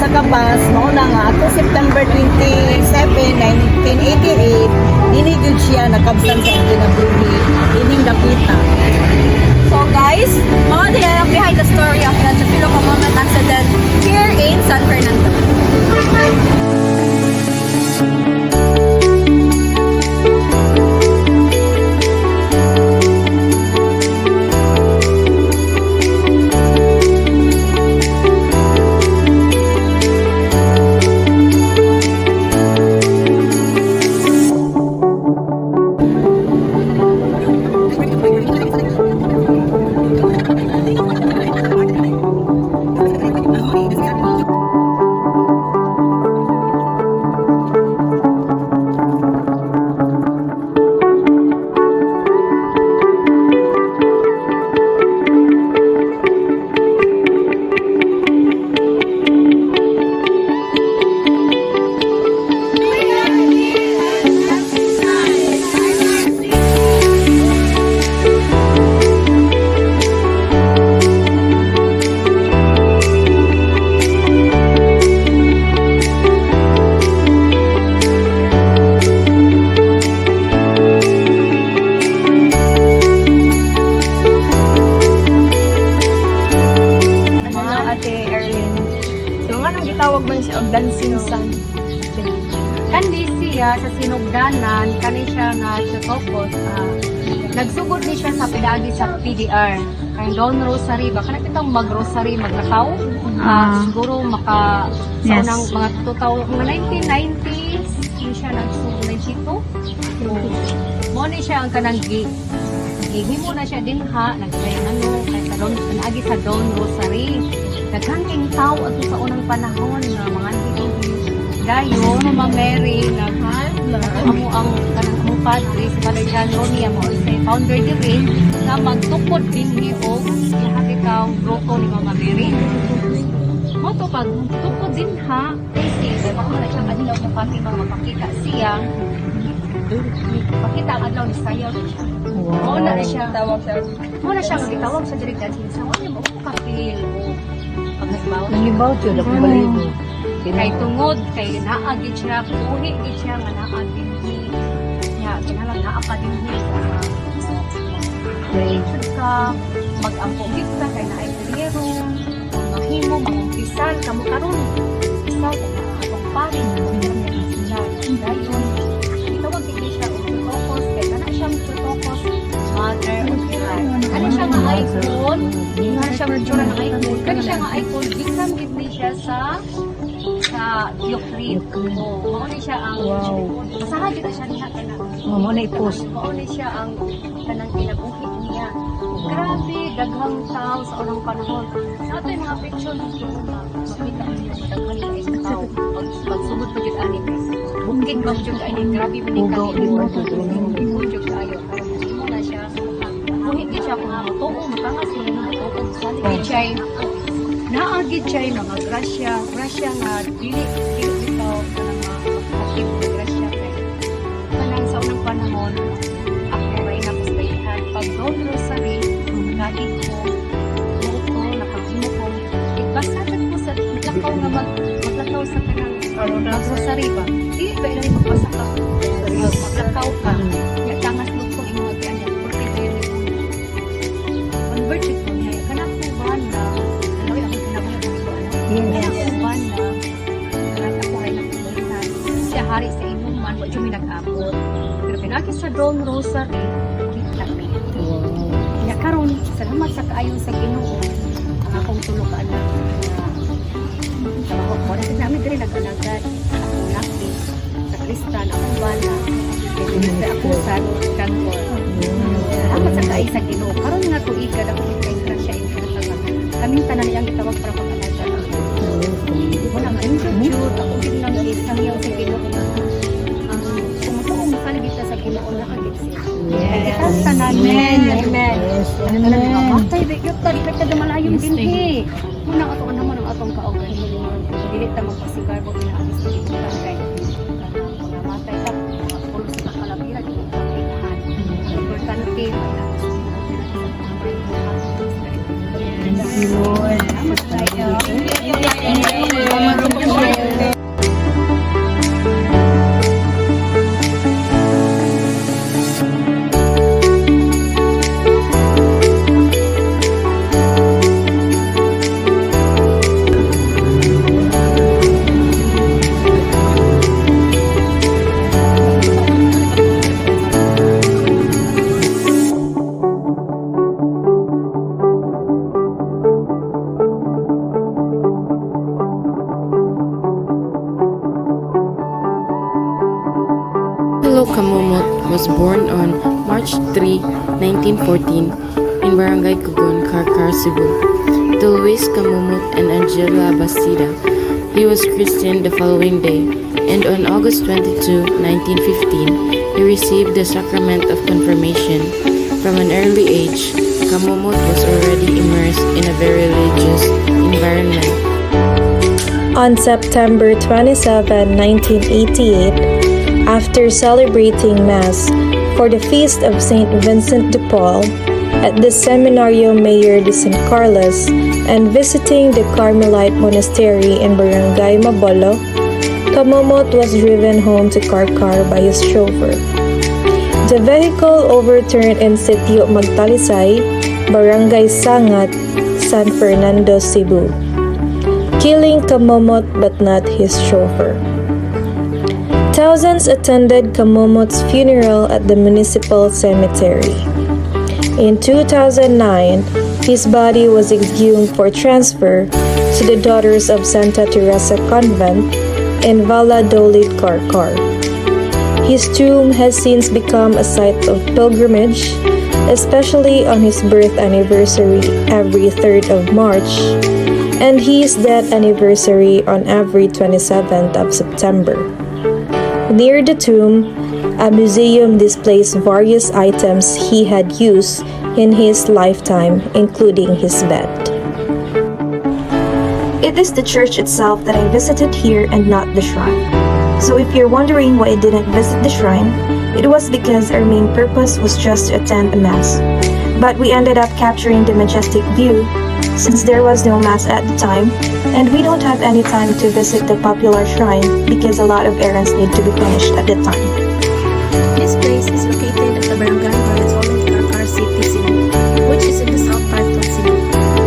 nagabas, mauna nga, ato September 27, 1988, dinigil siya, nakabsan sa kinabuhi, ining napita. So guys, mga din behind the story of the Chapilo Moment accident here in San Fernando. Tawag man siya og dansinsan. Kandi siya sa sinugdanan, kani siya nga Chotokos. Nagsugod ni siya sa pidagi sa PDR. Kaya Don Rosary, baka nakitang mag-rosary, maglakaw. Siguro maka sa unang mga 1990s, hindi siya nagsugod na dito. Mo ni siya ang kanang gihimo na siya din ha, nagkayang kaya sa Don, naagi sa Don Rosary. Nagkangking tao ato sa unang panahon na mga hindi dayon, Mama Mary, nagkamo ang kanang mo padre, si Padre John Ronia mo, sa founder din rin, na magtukod din o lahat ikaw grupo ni Mama Mary. Mo to pag tukod din ha, kasi baka na siya kanilaw na pati mga mapakita siya, pakita ang adlaw ni sayaw siya. Mo na siya tawag siya. Mo na siya gitawag sa direkta sa wala mo kapil. Nangibaw siya, dapat balik mo. Kay tungod, kay naagid siya, puhi gid siya nga naagid niya, kinalang naapa din niya. Kay ka mag-ampo kita kay naay kulero, mahimo mangumpisan kamo karon. Isaw atong paring sila. Dayon, itawag gid siya og Chotokos, kay kana siya Chotokos, mother of God. Ano siya nga icon? Ano siya nga icon? Kani siya nga icon, gikan gid ni siya sa Ukraine. Mao ni siya ang masaha kita siya niya kana. Mo na i-post. Mao ni siya ang kanang kinabuhi niya. Grabe daghang tao sa unang panahon. Sa ato yung mga picture dito makita niyo daghang kay tao. Pagsugod pa jud ani guys. Bukid ba jud ani grabe binigay. Bukid ayo. Mo na siya. Buhi gid siya kung matuo matangas mo na matuo. Sa siya naagid siya mga grasya nga dili bitaw kanang mga grasya kay kanang sa unang panahon ako ray na kusayhan pag Don Rosary lagi ko buto nakahimo ko ipasatag ko sa lakaw nga maglakaw sa kanang mag-rosary ba di ba ilay magpasaka maglakaw ka ya tangas mo ko imo ati anya porque kayo convert ko niya kanang ko ba na siya hari sa inuman, wala siya may nag-abot. Pero pinakit sa Don Rosary, kita mi. Kaya karon, salamat sa kaayon sa Ginoo. Ang akong tulog ka anak. Wala sa namin din nag-alagad. Akong laki, sa Kristan, akong bala. Kaya ako sa kantor. Salamat sa kaayon sa Ginoo. Karon nga tuig ka, ako kay Grasya yung kinatawagan. Kaming tanan niyang gitawag para pag-alagad. Wala nga insecure, ako din lang isang yung sa Ginoo na kung makalibit sa Ginoo na agit siya. Yes. Amen. Amen. Amen. Matay, bigyan ta, di ka malayong dinhi. Muna ato naman ang atong kaugan. Dili ta magpasigar mo pinaabis sa dito kay mga matay ta, pulos sa kalabira dito sa kaihan. Importante, Thank you, Lord. Salamat tayo. Philo Kamumot was born on March 3, 1914 in Barangay Cugon, Carcar, Cebu, to Luis Kamumot and Angela Bastida. He was christened the following day, and on August 22, 1915, he received the sacrament of confirmation. From an early age, Kamumot was already immersed in a very religious environment. On September 27, 1988, after celebrating Mass for the feast of St. Vincent de Paul at the Seminario Mayor de San Carlos and visiting the Carmelite Monastery in Barangay Mabolo, Kamumot was driven home to Carcar by his chauffeur. The vehicle overturned in Sitio Magtalisay, Barangay Sangat, San Fernando, Cebu, killing Kamumot but not his chauffeur. Thousands attended Kamumot's funeral at the municipal cemetery. In 2009, his body was exhumed for transfer to the Daughters of Santa Teresa Convent in Valladolid, Carcar. His tomb has since become a site of pilgrimage, especially on his birth anniversary every 3rd of March, and his death anniversary on every 27th of September. Near the tomb, a museum displays various items he had used in his lifetime, including his bed. It is the church itself that I visited here and not the shrine. So if you're wondering why I didn't visit the shrine, it was because our main purpose was just to attend a mass. But we ended up capturing the majestic view since there was no mass at the time, and we don't have any time to visit the popular shrine because a lot of errands need to be finished at the time. This place is located at the Barangay Valladolid, Carcar City, Cebu, which is in the south part of Cebu.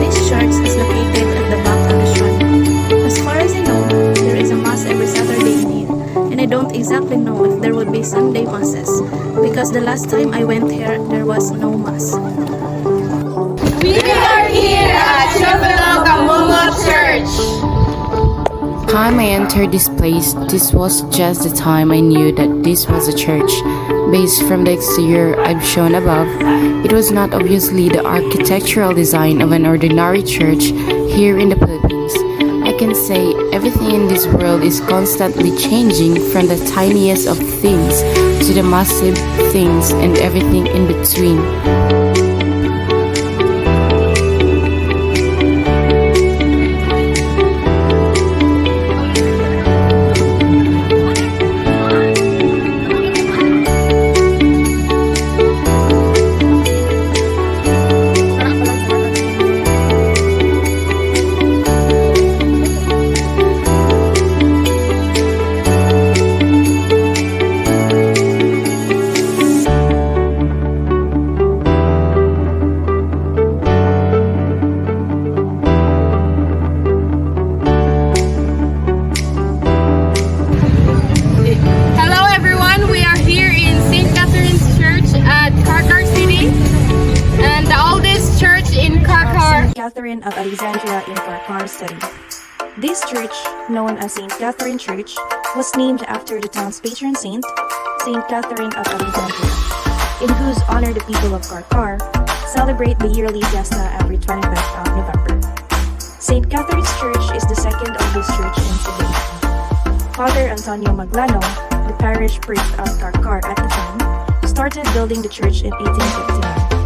This church is located at the back of the shrine. As far as I know, there is a mass every Saturday in here, and I don't exactly know if there would be Sunday masses, because the last time I went here, there was no mass. We are here at Philo Kamumot Church. Time I entered this place, this was just the time I knew that this was a church. Based from the exterior I've shown above, it was not obviously the architectural design of an ordinary church here in the Philippines. I can say everything in this world is constantly changing, from the tiniest of things to the massive things and everything in between. Catherine of Alexandria in Carcar City. This church, known as St. Catherine Church, was named after the town's patron saint, St. Catherine of Alexandria, in whose honor the people of Carcar celebrate the yearly fiesta every 25th of November. St. Catherine's Church is the second oldest church in Cebu. Father Antonio Maglano, the parish priest of Carcar at the time, started building the church in 1859.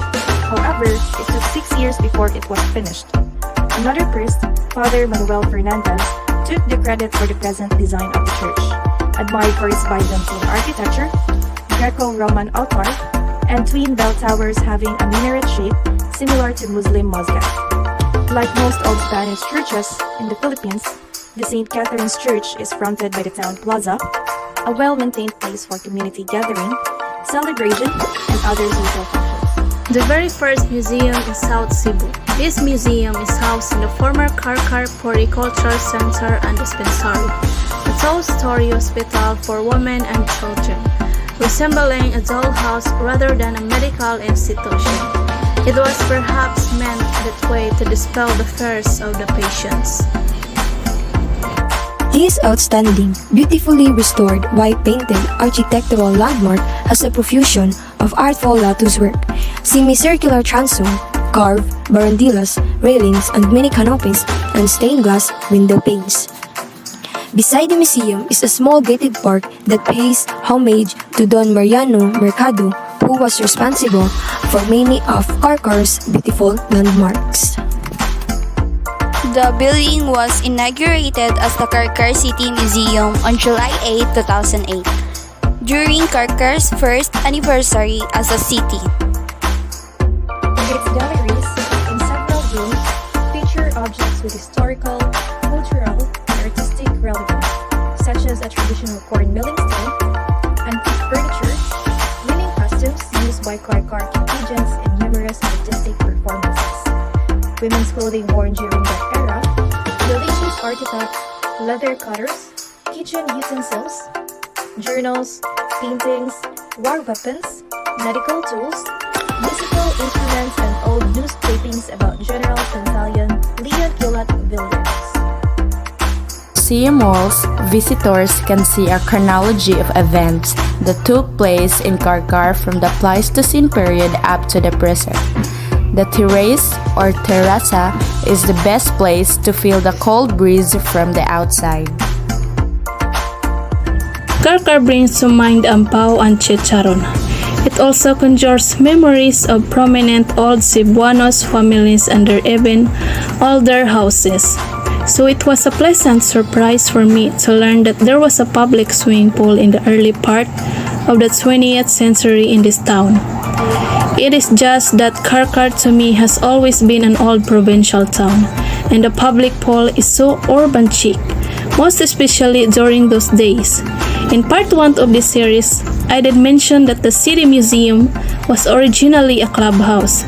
However, it took 6 years before it was finished. Another priest, Father Manuel Fernandez, took the credit for the present design of the church, admired for its Byzantine architecture, Greco-Roman altar, and twin bell towers having a minaret shape similar to Muslim mosques. Like most old Spanish churches in the Philippines, the St. Catherine's Church is fronted by the town plaza, a well-maintained place for community gathering, celebration, and other social functions. The very first museum in South Cebu. This museum is housed in the former Carcar Horticultural Center and Dispensary, a two-story hospital for women and children, resembling a dollhouse rather than a medical institution. It was perhaps meant that way to dispel the fears of the patients. This This outstanding, beautifully restored, white-painted architectural landmark has a profusion of artful latticework, semicircular transom, carved barandillas, railings, and many canopies, and stained glass window panes. Beside the museum is a small gated park that pays homage to Don Mariano Mercado, who was responsible for many of Carcar's beautiful landmarks. The building was inaugurated as the Carcar City Museum on July 8, 2008, during Carcar's first anniversary as a city. Its galleries, in several rooms, feature objects with historical, cultural, and artistic relevance, such as a traditional corn milling stone, antique furniture, winning costumes used by Carcar contingents, and numerous artistic performances. Women's clothing worn during that era, religious artifacts, leather cutters, kitchen utensils, journals, paintings, war weapons, medical tools, musical instruments, and old news clippings about General Pantaleon Leon Gillat Villiers. Museum walls, visitors can see a chronology of events that took place in Carcar from the Pleistocene period up to the present. The terrace or terraza is the best place to feel the cold breeze from the outside. Carcar brings to mind ampao and chicharon. It also conjures memories of prominent old Cebuanos families and their even older houses. So it was a pleasant surprise for me to learn that there was a public swimming pool in the early part of the 20th century in this town. It is just that Carcar to me has always been an old provincial town, and the public pool is so urban chic, most especially during those days. In part 1 of this series, I did mention that the City Museum was originally a clubhouse.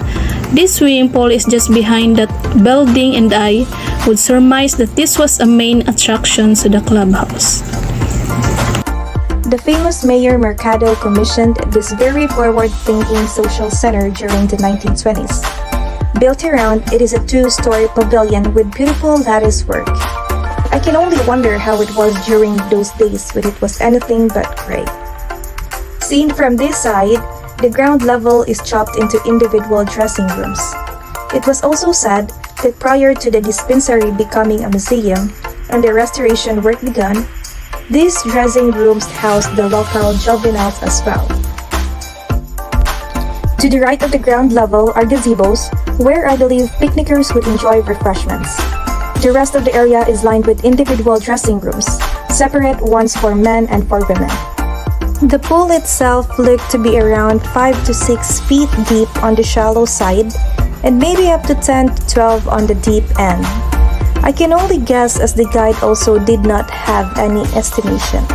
This swimming pool is just behind that building, and I would surmise that this was a main attraction to the clubhouse. The famous Mayor Mercado commissioned this very forward-thinking social center during the 1920s. Built around, it is a 2-story pavilion with beautiful lattice work. I can only wonder how it was during those days when it was anything but gray. Seen from this side, the ground level is chopped into individual dressing rooms. It was also said that prior to the dispensary becoming a museum and the restoration work begun, these dressing rooms housed the local juveniles as well. To the right of the ground level are gazebos, where I believe picnickers would enjoy refreshments. The rest of the area is lined with individual dressing rooms, separate ones for men and for women. The pool itself looked to be around 5 to 6 feet deep on the shallow side, and maybe up to 10 to 12 on the deep end. I can only guess as the guide also did not have any estimation.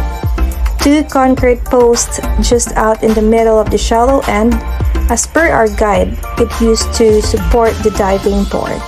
2 concrete posts just out in the middle of the shallow end, as per our guide, it used to support the diving board.